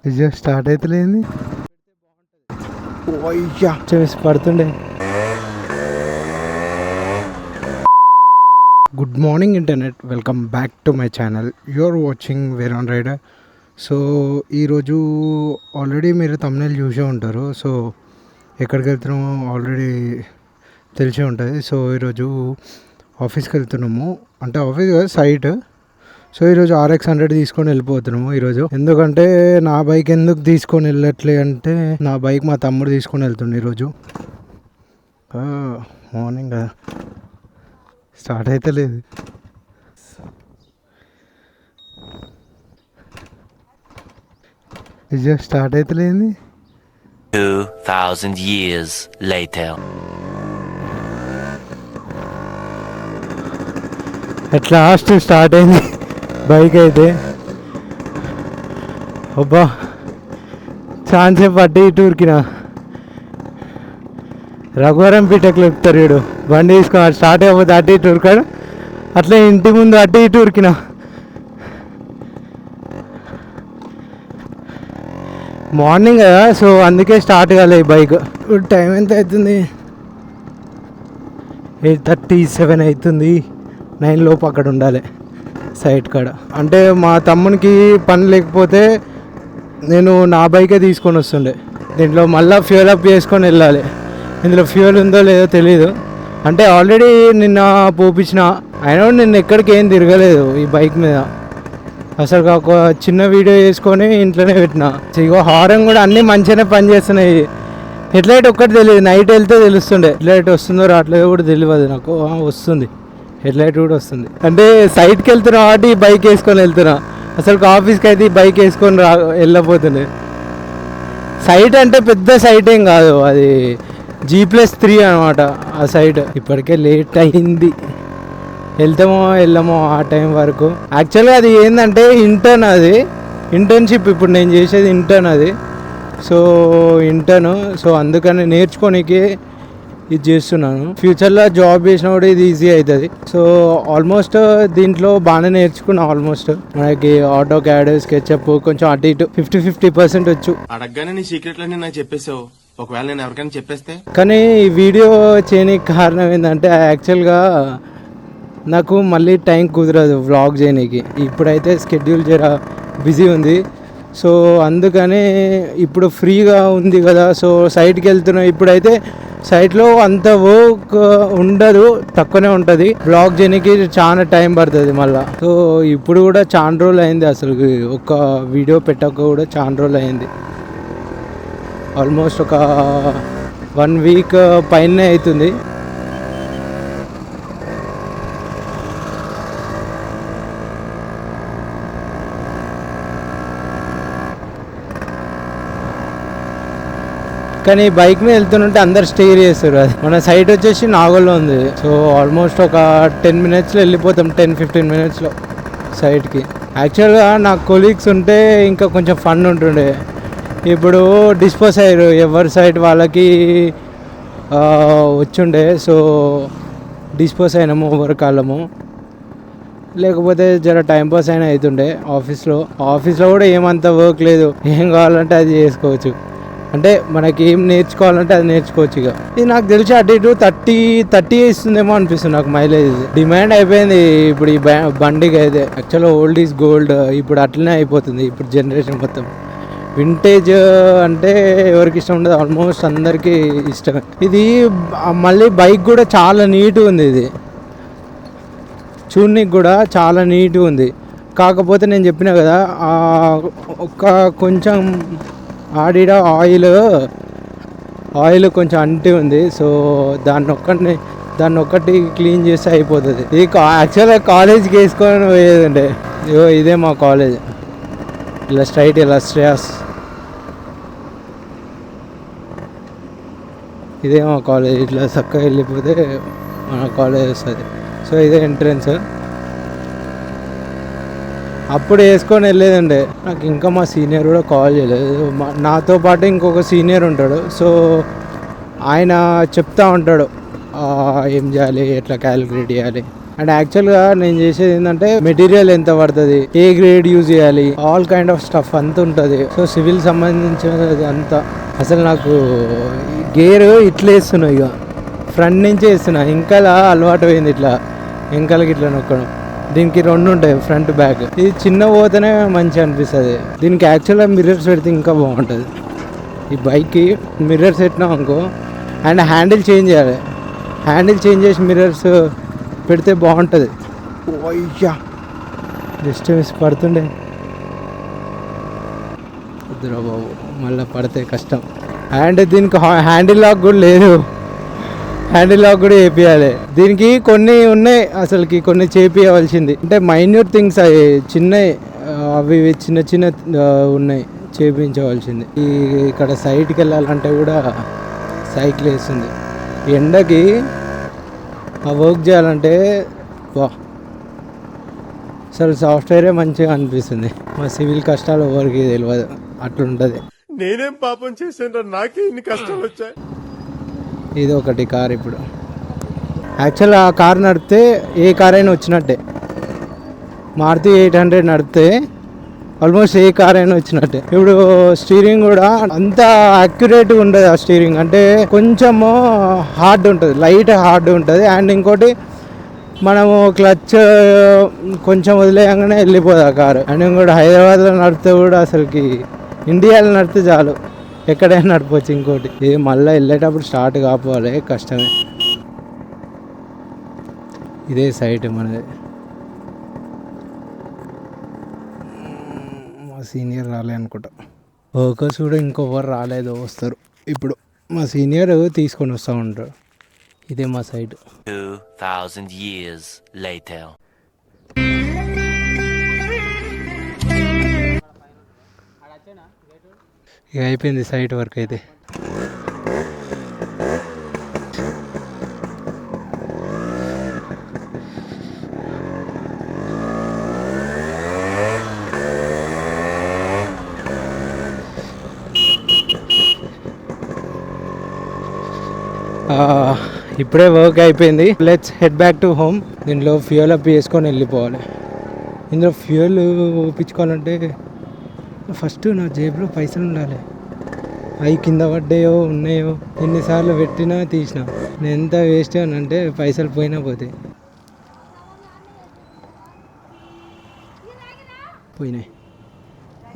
ఇది స్టార్ట్ అవుతలేంది. అయ్యా చేసి పడుతుండే. Good morning internet, welcome back to my channel. You're watching Veron rider. So ఈరోజు ఆల్రెడీ మీరు తమ్నెయిల్ చూసే ఉంటారు. సో ఎక్కడికి వెళ్తున్నామో ఆల్రెడీ తెలిసే ఉంటుంది. సో ఈరోజు ఆఫీస్కి వెళ్తున్నాము, అంటే ఆఫీస్ కాదు, సైట్. సో ఈరోజు RX 100 తీసుకొని వెళ్ళిపోతున్నాము ఈరోజు. ఎందుకంటే నా బైక్ ఎందుకు తీసుకొని వెళ్ళట్లే అంటే, నా బైక్ మా తమ్ముడు తీసుకొని వెళ్తుండే ఈరోజు. మార్నింగ్ కదా, స్టార్ట్ అయితే లేదు. ఇది స్టార్ట్ అయితే లేదు. 2000 years later. At last start అయింది బైక్ అయితే. అబ్బా ఛాన్స్ పట్టి ఇటు ఉరికినా. రఘువరం పీటకులు ఎక్కుతారు వీడు, బండి తీసుకుని స్టార్ట్ అయిపోతే అటు ఇటు ఉరికాడు. అట్లా ఇంటి ముందు అటు ఇటు ఉరికినా. మార్నింగ్ కదా, సో అందుకే స్టార్ట్ కాలే ఈ బైక్. టైం ఎంత అవుతుంది? 8:37 అవుతుంది. 9 లోపు అక్కడ ఉండాలి సైట్ కాడ. అంటే మా తమ్మునికి పని లేకపోతే నేను నా బైకే తీసుకొని వస్తుండే. దీంట్లో మళ్ళీ ఫ్యూల్ అప్ చేసుకొని వెళ్ళాలి. ఇందులో ఫ్యూల్ ఉందో లేదో తెలీదు. అంటే ఆల్రెడీ నిన్న పోపించిన, అయినా నిన్న ఎక్కడికి ఏం తిరగలేదు ఈ బైక్ మీద. అసలు ఒక చిన్న వీడియో చేసుకొని ఇంట్లోనే పెట్టిన. ఇగో హారన్ కూడా అన్నీ మంచిగానే పనిచేస్తున్నాయి. హెడ్లైట్ ఒక్కటి తెలియదు, నైట్ వెళ్తే తెలుస్తుండే. హెడ్లైట్ వస్తుందో రావట్లేదో కూడా తెలియదు నాకు. వస్తుంది, హెడ్లైట్ కూడా వస్తుంది. అంటే సైట్కి వెళ్తున్నా కాబట్టి ఈ బైక్ వేసుకొని వెళ్తున్నా. అసలు ఆఫీస్కి అయితే ఈ బైక్ వేసుకొని వెళ్ళబోతుండే. సైట్ అంటే పెద్ద సైట్ ఏం కాదు, అది G+3 అనమాట ఆ సైట్. ఇప్పటికే లేట్ అయింది, వెళ్తామో వెళ్ళమో ఆ టైం వరకు. యాక్చువల్గా అది ఏంటంటే ఇంటర్న్షిప్. ఇప్పుడు నేను చేసేది ఇంటర్న్ అది. సో ఇంటర్న్, సో అందుకని నేర్చుకోనికి ఇది చేస్తున్నాను. ఫ్యూచర్లో జాబ్ చేసినా కూడా ఇది ఈజీ అవుతుంది. సో ఆల్మోస్ట్ దీంట్లో బాగానే నేర్చుకున్నా. ఆల్మోస్ట్ మనకి ఆటో క్యాడ్, స్కెచ్అప్ కొంచెం అటు ఇటు 50% వచ్చు. అడగగానే నీ సీక్రెట్లన్నీ నాకు చెప్పేసావు. ఒకవేళ నేను ఎవరికైనా చెప్పేస్తే? కానీ ఈ వీడియో చేయడానికి కారణం ఏంటంటే, యాక్చువల్గా నాకు మళ్ళీ టైం కుదరదు వ్లాగ్ చేయడానికి. ఇప్పుడైతే స్కెడ్యూల్ జర బిజీ ఉంది. సో అందుకని ఇప్పుడు ఫ్రీగా ఉంది కదా, సో సైట్కి వెళ్తున్నాం. ఇప్పుడైతే సైట్లో అంత వర్క్ ఉండదు, తక్కువనే ఉంటుంది. బ్లాగ్ చేయడానికి చాలా టైం పడుతుంది మళ్ళీ. సో ఇప్పుడు కూడా చాలా రోజులు అయింది, అసలు ఒక వీడియో పెట్టక కూడా చాలా రోజులు అయింది. ఆల్మోస్ట్ ఒక 1 వీక్ పైనే అవుతుంది. కానీ బైక్ మీద వెళ్తుంటే అందరు స్టేర్ చేస్తారు. అది మన సైట్ వచ్చేసి నాగోల్లో ఉంది. సో ఆల్మోస్ట్ ఒక 10 మినిట్స్లో వెళ్ళిపోతాం, 10-15 మినిట్స్లో సైట్కి. యాక్చువల్గా నాకు కొలీగ్స్ ఉంటే ఇంకా కొంచెం ఫన్ ఉంటుండే. ఇప్పుడు డిస్పోజ్ అయ్యారు, ఎవరి సైట్ వాళ్ళకి వచ్చుండే. సో డిస్పోజ్ అయినాము ఎవరి కాలము, లేకపోతే జర టైంపాస్ అయినా అవుతుండే. ఆఫీస్లో కూడా ఏమంత వర్క్ లేదు, ఏం కావాలంటే అది చేసుకోవచ్చు. అంటే మనకి ఏం నేర్చుకోవాలంటే అది నేర్చుకోవచ్చు. ఇక ఇది నాకు తెలిసి అటు ఇటు 30 ఇస్తుందేమో అనిపిస్తుంది నాకు మైలేజ్. డిమాండ్ అయిపోయింది ఇప్పుడు ఈ బండికి అయితే. యాక్చువల్గా ఓల్డ్ ఈజ్ గోల్డ్, ఇప్పుడు అట్లనే అయిపోతుంది ఇప్పుడు జనరేషన్ మొత్తం. వింటేజ్ అంటే ఎవరికి ఇష్టం ఉండదు, ఆల్మోస్ట్ అందరికీ ఇష్టమే. ఇది మళ్ళీ బైక్ కూడా చాలా నీట్గా ఉంది. ఇది చూడడానికి కూడా చాలా నీట్గా ఉంది. కాకపోతే నేను చెప్పిన కదా, ఒక కొంచెం ఆడిడ ఆయిల్ కొంచెం అంటి ఉంది. సో దాన్ని ఒక్కటి క్లీన్ చేస్తే అయిపోతుంది. ఇది యాక్చువల్గా కాలేజ్కి వేసుకొని పోయేదండి. ఇదే మా కాలేజ్, ఇలా స్ట్రైట్ ఇలా శ్రేయాస్, ఇదే మా కాలేజ్. ఇట్లా చక్కగా వెళ్ళిపోతే మన కాలేజ్ వస్తుంది. సో ఇదే ఎంట్రన్స్. అప్పుడు వేసుకొని వెళ్ళేదండి. నాకు ఇంకా మా సీనియర్ కూడా కాల్ చేయలేదు. నాతో పాటు ఇంకొక సీనియర్ ఉంటాడు. సో ఆయన చెప్తా ఉంటాడు ఏం చేయాలి, ఎట్లా క్యాలిక్యులేట్ చేయాలి. అండ్ యాక్చువల్గా నేను చేసేది ఏంటంటే మెటీరియల్ ఎంత పడుతుంది, ఏ గ్రేడ్ యూజ్ చేయాలి, ఆల్ కైండ్ ఆఫ్ స్టఫ్ అంత ఉంటుంది. సో సివిల్ సంబంధించినది అంతా అసలు నాకు గేర్ ఇట్లా వేస్తున్నా, ఇక ఫ్రంట్ నుంచే వేస్తున్నా. ఇంకా అలవాటు అయింది ఇట్లా వెంకలకి ఇట్లా నొక్కడం. దీనికి 2 ఉంటాయి, ఫ్రంట్ బ్యాక్. ఇది చిన్న పోతేనే మంచిగా అనిపిస్తుంది. దీనికి యాక్చువల్గా మిర్రర్స్ పెడితే ఇంకా బాగుంటుంది. ఈ బైక్కి మిర్రర్స్ పెట్టినాం అనుకో, అండ్ హ్యాండిల్ చేంజ్ చేయాలి. హ్యాండిల్ చేంజ్ చేసి మిర్రర్స్ పెడితే బాగుంటుంది. అయ్యా జస్ట్ మిస్ పడుతుండే. వద్దురా బాబు, మళ్ళీ పడితే కష్టం. అండ్ దీనికి హ్యాండిల్ లాక్ కూడా లేదు, హ్యాండిల్ లాక్ కూడా చేపియాలి. దీనికి కొన్ని ఉన్నాయి అసలుకి, కొన్ని చేపియవలసింది. అంటే మైన్యూట్ థింగ్స్ అవి చిన్నవి, అవి చిన్న చిన్న ఉన్నాయి చేపించవలసింది. ఇక్కడ సైడ్కి వెళ్ళాలంటే కూడా సైకిల్ వేస్తుంది. ఎండకి ఆ వర్క్ చేయాలంటే వా, అసలు సాఫ్ట్వేరే మంచిగా అనిపిస్తుంది. మా సివిల్ కష్టాలు ఎవరికి తెలియదు, అట్లుంటుంది. నేనేం పాపం చేశాను, నాకే ఇన్ని కష్టాలు వచ్చాయి. ఇది ఒకటి కార్. ఇప్పుడు యాక్చువల్ ఆ కార్ నడిపితే ఏ కార్ అయినా వచ్చినట్టే. మారుతి 800 నడిపితే ఆల్మోస్ట్ ఏ కార్ అయినా వచ్చినట్టే. ఇప్పుడు స్టీరింగ్ కూడా అంత యాక్యురేట్గా ఉండదు. ఆ స్టీరింగ్ అంటే కొంచెము హార్డ్ ఉంటుంది, లైట్ హార్డ్ ఉంటుంది. అండ్ ఇంకోటి మనము క్లచ్ కొంచెం వదిలేయంగానే వెళ్ళిపోదు ఆ కారు. అండ్ ఇంకోటి హైదరాబాద్లో నడిపితే కూడా అసలుకి ఇండియాలో నడిపితే చాలు, ఎక్కడైనా నడపవచ్చు. ఇంకోటి ఇది మళ్ళీ వెళ్ళేటప్పుడు స్టార్ట్ కాపోవాలి, కష్టమే. ఇదే సైట్ మనది. మా సీనియర్ రాలే అనుకుంటా. వర్కర్స్ కూడా ఇంకొకరు రాలేదు, వస్తారు ఇప్పుడు. మా సీనియర్ తీసుకొని వస్తూ ఉంటారు. ఇదే మా సైట్. 2000 years later. ఇక అయిపోయింది సైట్ వర్క్ అయితే. ఇప్పుడే వర్క్ అయిపోయింది. Let's head back to home. దీంట్లో ఫ్యూయల్ అప్ చేసుకొని వెళ్ళిపోవాలి. ఇందులో ఫ్యూయల్ ఊపించుకోవాలంటే ఫస్ట్ నా జేబులో పైసలు ఉండాలి. అవి కింద పడ్డాయో ఉన్నాయో, ఎన్నిసార్లు పెట్టినా తీసినా. నేను ఎంత వేస్ట్ అంటే పైసలు పోయినా పోతాయి. పోయినాయి.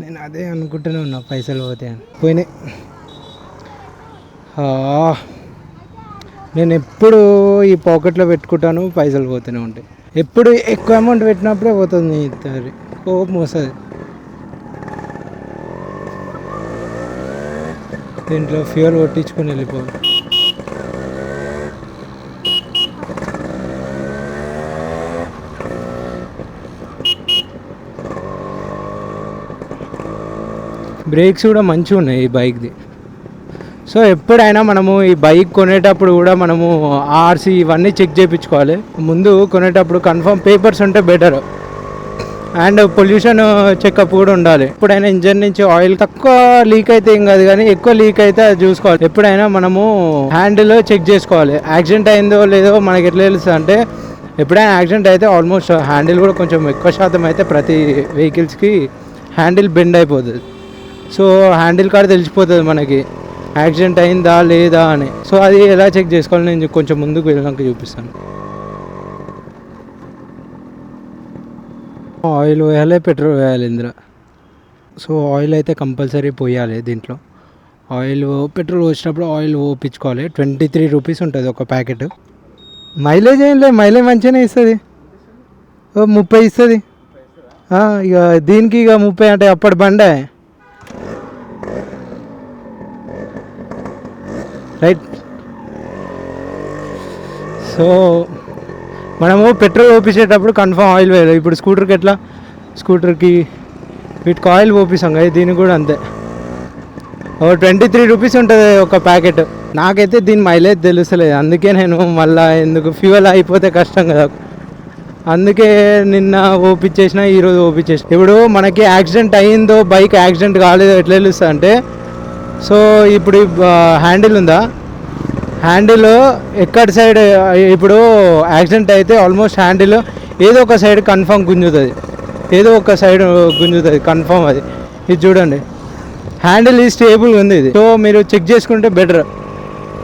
నేను అదే అనుకుంటూనే ఉన్నా, పైసలు పోతాయని. పోయినాయి. నేను ఎప్పుడు ఈ పాకెట్లో పెట్టుకుంటాను, పైసలు పోతూనే ఉంటాయి. ఎప్పుడు ఎక్కువ అమౌంట్ పెట్టినప్పుడే పోతుంది, కోపం వస్తుంది. దీంట్లో ఫ్యూయల్ కొట్టించుకొని వెళ్ళిపోవాలి. బ్రేక్స్ కూడా మంచిగా ఉన్నాయి ఈ బైక్ది. సో ఎప్పుడైనా మనము ఈ బైక్ కొనేటప్పుడు కూడా మనము ఆర్సీ ఇవన్నీ చెక్ చేయించుకోవాలి. ముందు కొనేటప్పుడు కన్ఫర్మ్ పేపర్స్ ఉంటే బెటర్. అండ్ పొల్యూషన్ చెకప్ కూడా ఉండాలి. ఎప్పుడైనా ఇంజన్ నుంచి ఆయిల్ తక్కువ లీక్ అయితే ఏం కాదు, కానీ ఎక్కువ లీక్ అయితే అది చూసుకోవాలి. ఎప్పుడైనా మనము హ్యాండిల్ చెక్ చేసుకోవాలి. యాక్సిడెంట్ అయిందో లేదో మనకి ఎట్లా తెలుస్తుంది అంటే, ఎప్పుడైనా యాక్సిడెంట్ అయితే ఆల్మోస్ట్ హ్యాండిల్ కూడా కొంచెం ఎక్కువ శాతం అయితే ప్రతి వెహికల్స్కి హ్యాండిల్ బెండ్ అయిపోతుంది. సో హ్యాండిల్ కాడ తెలిసిపోతుంది మనకి యాక్సిడెంట్ అయిందా లేదా అని. సో అది ఎలా చెక్ చేసుకోవాలి నేను కొంచెం ముందుకు వెళ్ళినాక చూపిస్తాను. ఆయిల్ వేయాలి, పెట్రోల్ వేయాలి ఇందులో. సో ఆయిల్ అయితే కంపల్సరీ పోయాలి దీంట్లో. ఆయిల్ పెట్రోల్ వచ్చినప్పుడు ఆయిల్ పోపించుకోవాలి. 23 రూపీస్ ఉంటుంది ఒక ప్యాకెట్. మైలేజ్ ఏం లేదు, మైలేజ్ మంచిగానే ఇస్తుంది. 30 ఇస్తుంది. ఇక దీనికి ఇక 30 అంటే అప్పటి బండే రైట్. సో మనము పెట్రోల్ పోపించేటప్పుడు కన్ఫర్మ్ ఆయిల్ వేయాలి. ఇప్పుడు స్కూటర్కి ఎట్లా, స్కూటర్కి వీటికి ఆయిల్ పోపిస్తాం కదా, దీనికి కూడా అంతే. 23 రూపీస్ ఉంటుంది ఒక ప్యాకెట్. నాకైతే దీని మైలేజ్ తెలుస్తలేదు, అందుకే నేను మళ్ళీ ఎందుకు ఫ్యూయల్ అయిపోతే కష్టం కదా, అందుకే నిన్న ఓపించేసిన, ఈరోజు ఓపించేసిన. ఇప్పుడు మనకి యాక్సిడెంట్ అయ్యిందో బైక్ యాక్సిడెంట్ కాలేదో ఎట్లా తెలుస్తుంది అంటే, సో ఇప్పుడు హ్యాండిల్ ఉందా, హ్యాండిల్ ఎక్కడి సైడ్ ఇప్పుడు యాక్సిడెంట్ అయితే ఆల్మోస్ట్ హ్యాండిల్ ఏదో ఒక సైడ్ కన్ఫామ్ గుంజుతుంది, ఏదో ఒక సైడ్ గుంజుతుంది కన్ఫామ్. అది ఇది చూడండి, హ్యాండిల్ ఈ స్టేబుల్ ఉంది ఇది. సో మీరు చెక్ చేసుకుంటే బెటర్,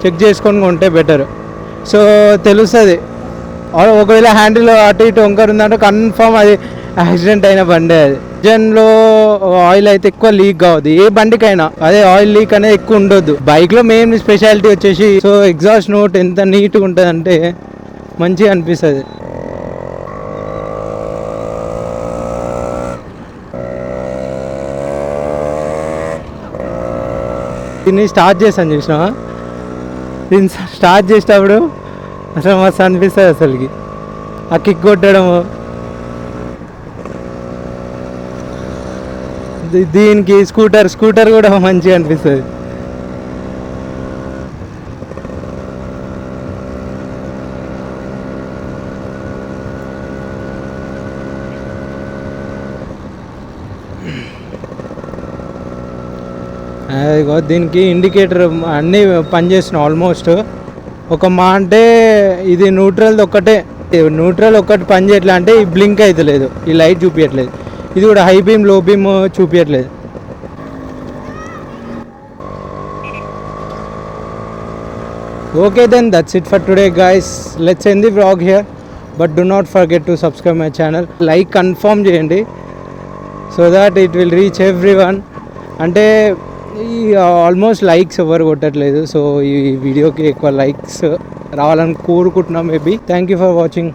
చెక్ చేసుకొని ఉంటే బెటర్. సో తెలుస్తుంది. ఒకవేళ హ్యాండిల్ అటు ఇటు వంకర ఉందంటే కన్ఫామ్ అది యాక్సిడెంట్ అయిన బండి. అది ఇంజన్లో ఆయిల్ అయితే ఎక్కువ లీక్ కావద్దు ఏ బండికైనా, అదే ఆయిల్ లీక్ అనేది ఎక్కువ ఉండొద్దు. బైక్లో మెయిన్ స్పెషాలిటీ వచ్చేసి సో ఎగ్జాస్ట్ నోట్ ఎంత నీట్గా ఉంటుంది అంటే మంచిగా అనిపిస్తుంది. దీన్ని స్టార్ట్ చేస్తాను చూసినా, దీన్ని స్టార్ట్ చేసేటప్పుడు అసలు మస్తు అనిపిస్తుంది. అసలుకి ఆ కిక్ కొట్టడము, దీనికి స్కూటర్ కూడా మంచిగా అనిపిస్తుంది. అదిగో దీనికి ఇండికేటర్ అన్నీ పనిచేస్తున్నాయి ఆల్మోస్ట్. ఒక మా అంటే ఇది న్యూట్రల్ ఒక్కటి పని చేయట్లే అంటే ఈ బ్లింక్ అవుతలేదు, ఈ లైట్ చూపించట్లేదు. ఇది కూడా హై బీమ్ లో బీమ్ చూపించట్లేదు. Okay then that's it for today guys, let's end the vlog here. But do not forget to subscribe my channel. Like confirm చేయండి so that it will reach everyone. అంటే ఈ almost likes ఎవరు కొట్టట్లేదు, so ఈ వీడియోకి ఎక్కువ likes రావాలని కోరుకుంటున్నాం. Maybe thank you for watching.